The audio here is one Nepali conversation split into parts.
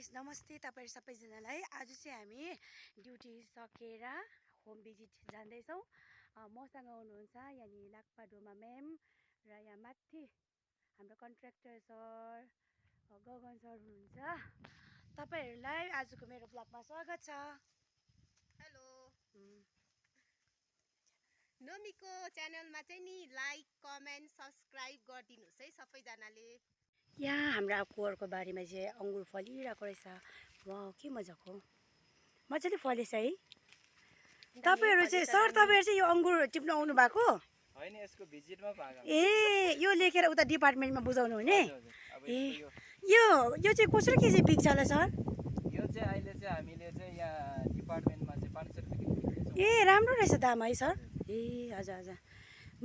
गाइस नमस्ते तपाईहरु सबैजनालाई। आज चाहिँ हामी ड्युटी सकेर होम भिजिट जाँदैछौँ। मसँग हुनुहुन्छ यानी लाक्पाडोमा म्याम र यहाँ माथि हाम्रो कन्ट्र्याक्टर सर गगन सर हुनुहुन्छ। तपाईहरुलाई आजको मेरो ब्लगमा स्वागत छ। हेलो नमीको च्यानलमा चाहिँ नि लाइक कमेन्ट सब्स्क्राइब गरिदिनुस् है सबैजनाले। यहाँ हाम्रो आफूहरूको बारीमा चाहिँ अंगुर फलिरहेको रहेछ। वाउ के मजाको मजाले फलेछ है। तपाईहरु चाहिँ सर तपाईहरु चाहिँ यो अंगुर टिप्न आउनु भएको हैन? यसको भिजिटमा भाग ए यो लेखेर उता डिपार्टमेन्टमा बुझाउनु हुने। ए यो चाहिँ कसरी केजी बिक्छ होला सर? यो चाहिँ अहिले चाहिँ हामीले चाहिँ यहाँ डिपार्टमेन्टमा चाहिँ 500 रुपैयाँ किलो बेच्छौँ। ए राम्रो रहेछ दाम है सर। ए हजुर हजुर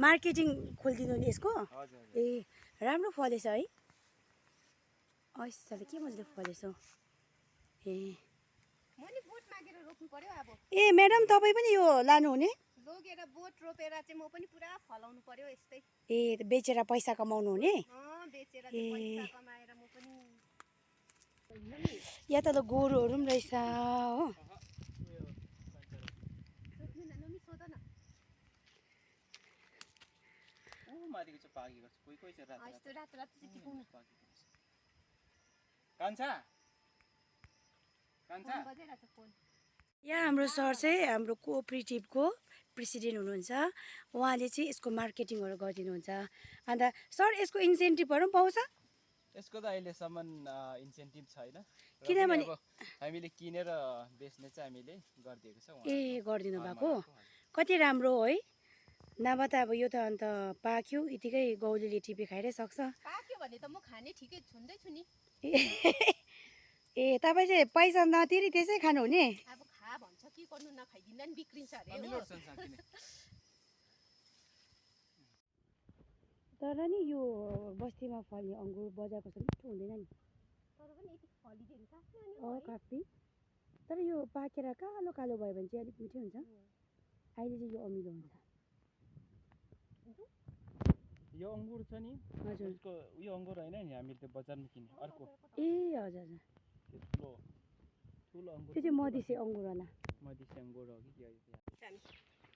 मार्केटिङ खोलिदिनु नि यसको। हजुर ए राम्रो फलेछ है। ऐसा के मजाले फलेछ हौ। ए मैले बोट मागेर रोप्नु पर्यो अब। ए म्याडम तपाई पनि यो लानु हुने? लोगेर बोट रोपेर चाहिँ म पनि पुरा फलाउनु पर्यो यस्तै। ए बेचेर पैसा कमाउनु हुने? बेचेर चाहिँ पैसा कमाएर म पनि। यहाँ त गोरुहरू पनि रहेछ हो। सोध्नु न नमी सोध न। ओ माथिको चाहिँ पाकेको छ। कोही चाहिँ रात यस्तो रात रात चाहिँ टिपुनु कान्छा कान्छा बजाइरहेछ फोन। यहाँ हाम्रो सर चाहिँ हाम्रो कोअपरेटिभको प्रेसिडेन्ट हुनुहुन्छ। उहाँले चाहिँ यसको मार्केटिङहरू गरिदिनुहुन्छ। अन्त सर यसको इन्सेन्टिभहरू पनि पाउँछ? यसको त अहिलेसम्म इन्सेन्टिभ छैन, किनभने हामीले किनेर बेच्ने चाहिँ हामीले गरिदिएको छौँ। ए गरिदिनु भएको कति राम्रो हो है। नभए त अब यो त अन्त पाक्यो यतिकै गौलीले टिपी खाइरै सक्छ। पाक्यो भने त म खाने ठिकै छुन्दै छु नि। ए तपाईँ चाहिँ पैसा नतिरी त्यसै खानु हुने? अब खा भन्छ के गर्नु, नखाइदिँदा नि बिग्रिन्छ अरे हो। तर नि यो बस्तीमा फल्ने अंगुर बजारको चाहिँ मिठो हुँदैन नि। तर पनि यति फलिदियो नि काट्ने अनि काफी। तर यो पाकेर कालो कालो भयो भने चाहिँ अलिक मिठो हुन्छ। अहिले चाहिँ यो अमिलो हुन्छ। यो अंगुर छ नि हजुर यसको यो अंगुर हैन नि हामीले त्यो बजारमा किन्ने अर्को। ए हजुर हजुर त्यो ठुलो अंगुर त्यो चाहिँ मधेसी अंगुर होला। मधेसी अंगुर हो कि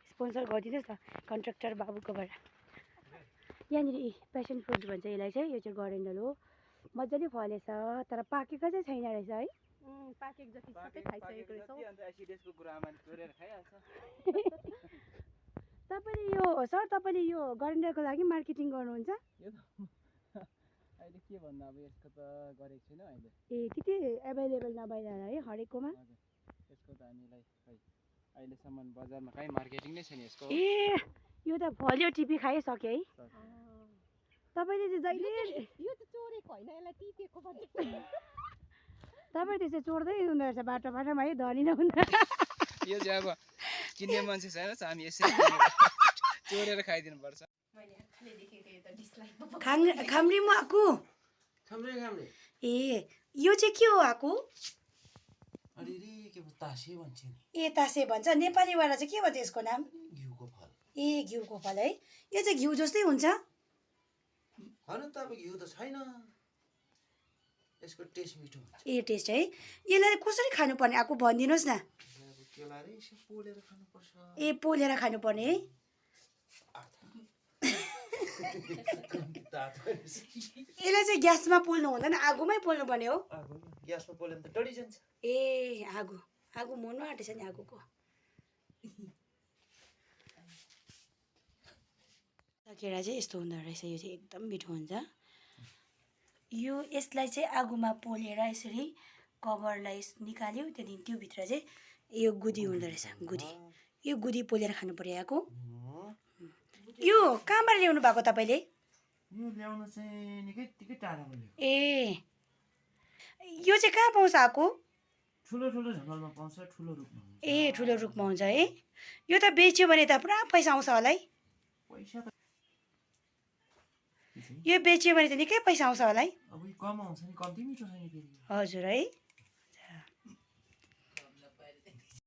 स्पोन्सर गरिदिनुहोस् न कन्ट्र्याक्टर बाबुकोबाट। यहाँनिर पेसन फ्रुट भन्छ यसलाई चाहिँ। यो चाहिँ गरेन्डल हो। मजाले फलेछ तर पाकेको चाहिँ छैन रहेछ है। पाकेको जति सबै खाइसकेको रहेछ। अन्त एसिडेसको गुरामा चोरेर खाइहाल्छ। तपाईले यो सर तपाईले यो गरेन्डलको लागि मार्केटिङ गर्नुहुन्छ? यो त अहिले के भन्नु, अब यसको त गरेको छैन अहिले। ए त्यति एभाइलेबल नभइरहला है हरेककोमा? हजुर यसको त हामीलाई खै अहिलेसम्म बजारमा कहीँ मार्केटिङ नै छैन यसको। ए यो त फल्यो टिपी खाइसक्यो है। तपाईले चाहिँ जहिले यो त चोरेको हैन, यसलाई टिपेको भन्ने। तपाईँ त्यसै चोर्दै हुँदो रहेछ बाटो बाटोमा है, धनी नहुँदा। यो चाहिँ अब किन्ने मान्छे छैन, हामी यसरी चोरेर खाइदिनु पर्छ। खाम्रीमा आएको? ए यो चाहिँ के हो आएको? ए तासे भन्छ। नेपालीबाट चाहिँ के भन्छ यसको नाम? घिउको फल। ए घिउको फल है। यो चाहिँ घिउ जस्तै हुन्छ? हैन त अब घिउ त छैन, यसको टेस्ट मिठो हुन्छ। ए टेस्ट है। यसलाई कसरी खानुपर्ने आएको भनिदिनुहोस् न। केलाले यसो पोलेर खानुपर्छ। ए पोलेर खानुपर्ने है। यसलाई चाहिँ ग्यासमा पोल्नु हुँदैन, आगोमै पोल्नु पर्ने हो? ग्यासमा पोल्यो भने त डढी जान्छ। ए आगो आगो मोड्नु आँटेछ नि आगोको। सकेर चाहिँ यस्तो हुँदो रहेछ। यो चाहिँ एकदम मिठो हुन्छ। यो यसलाई चाहिँ आगोमा पोलेर यसरी कभरलाई निकाल्यो, त्यहाँदेखि त्योभित्र चाहिँ यो गुदी हुँदो रहेछ। गुदी यो गुदी पोलेर खानु पर्यो यहाँको। यो कहाँबाट ल्याउनु भएको तपाईँले? यो ल्याउन चाहिँ निकै टाढाबाट ल्यायो। ए यो चाहिँ कहाँ पाउँछ आएको? ठुलो ठुलो जङ्गलमा पाउँछ, ठुलो रुखमा। ए ठुलो रुखमा हुन्छ है। यो त बेच्यो भने त पुरा पैसा आउँछ होला है? पैसा त यो बेच्यो भने त निकै पैसा आउँछ होला है? अब कम आउँछ नि, कम्ती मिठो छ नि फेरि। हजुर है।